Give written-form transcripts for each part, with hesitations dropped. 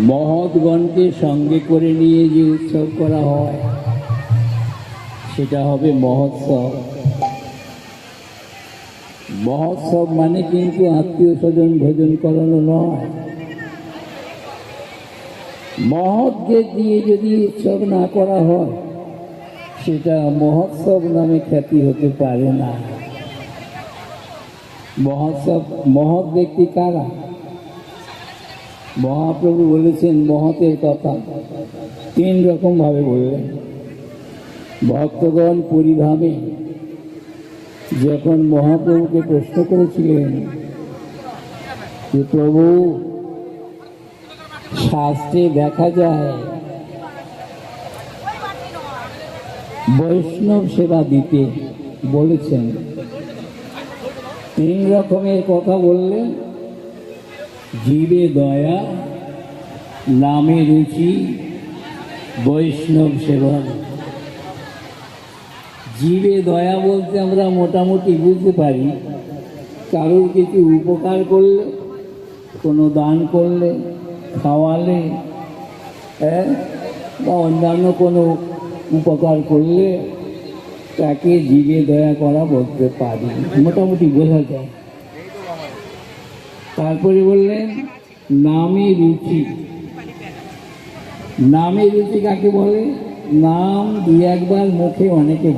মহৎগণকে সঙ্গে করে নিয়ে যে উৎসব করা হয় সেটা হবে মহোৎসব। মহোৎসব মানে কিন্তু আত্মীয় স্বজন ভোজন করানো নয়। মহৎকে দিয়ে যদি উৎসব না করা হয় সেটা মহোৎসব নামে খ্যাতি হতে পারে না। মহোৎসব, মহৎ ব্যক্তি কারা? মহাপ্রভু বলেছেন মহতের কথা 3 রকম ভাবে বললেন। ভক্তগণ পরিভাবে যখন মহাপ্রভুকে প্রশ্ন করেছিলেন যে প্রভু, শাস্ত্রে দেখা যায় বৈষ্ণব সেবা দিতে বলেছেন, 3 রকমের কথা বললেন। জীবে দয়া, নামে রুচি, বৈষ্ণব সেবন। জীবে দয়া বলতে আমরা মোটামুটি বুঝতে পারি, কারোর কিছু উপকার করলে, কোনো দান করলে, খাওয়ালে, বা অন্যান্য কোনো উপকার করলে তাকে জীবে দয়া করা বলতে পারি, মোটামুটি বোঝা যায়। তারপরে বললেন নামে রুচি। নামে রুচি কাকে বলে? নাম 2-1বার মুখে অনেকে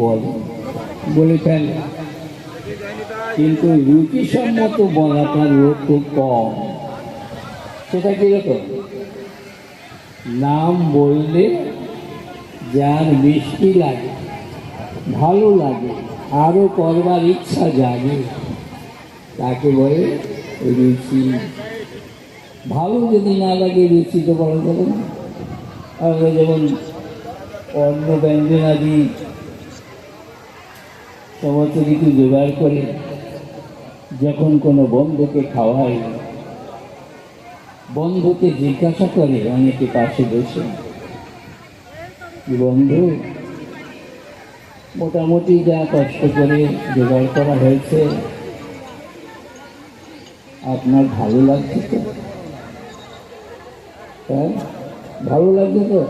বলে ফেলে, কিন্তু রুচিসম্মত বলাটা খুব কম। সেটা কিরকম? নাম বললে যার মিষ্টি লাগে, ভালো লাগে, আরো করবার ইচ্ছা জাগে, তাকে বলে রুচি। ভালো যদি না লাগে রুচি তো বলা যাবে না। আমরা যেমন অন্ন ব্যঞ্জনাদি সমস্ত কিছু জোগাড় করে যখন কোনো বন্ধুকে খাওয়াই, বন্ধুকে জিজ্ঞাসা করে অনেকে পাশে বসে, বন্ধু মোটামুটি যা কষ্ট করে জোগাড় করা হয়েছে আপনার ভালো লাগছে তো? হ্যাঁ, ভালো লাগছে তো?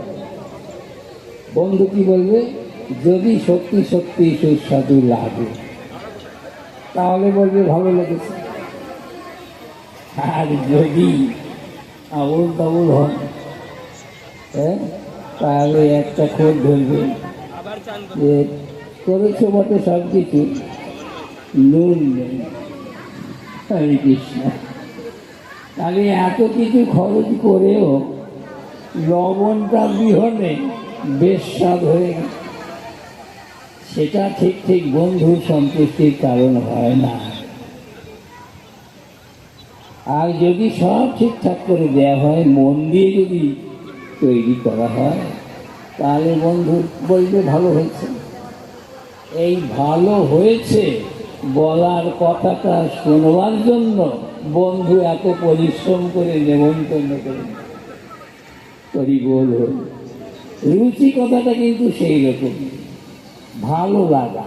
বন্ধু কি বলবে? যদি সত্যি সত্যি সুস্বাদু লাগে তাহলে বলবে ভালো লেগেছে, আর যদি আবুল তাবুল হয় তাহলে একটা খোঁজ ধরবে যে করেছে বটে সব কিছু, নুন নেই। হরে কৃষ্ণ। তাহলে এত কিছু খরচ করেও লবণটা বিহনে বেশ স্বাদ হয়ে গেছে, সেটা ঠিক ঠিক বন্ধুর সন্তুষ্টির কারণ হয় না। আর যদি সব ঠিকঠাক করে দেওয়া হয়, মন দিয়ে যদি তৈরি করা হয়, তাহলে বন্ধু বলবে ভালো হয়েছে। এই ভালো হয়েছে বলার কথাটা শোনবার জন্য বন্ধু এত পরিশ্রম করে নেমন্তন্ন করে। রুচি কথাটা কিন্তু সেই রকম, ভালো লাগা।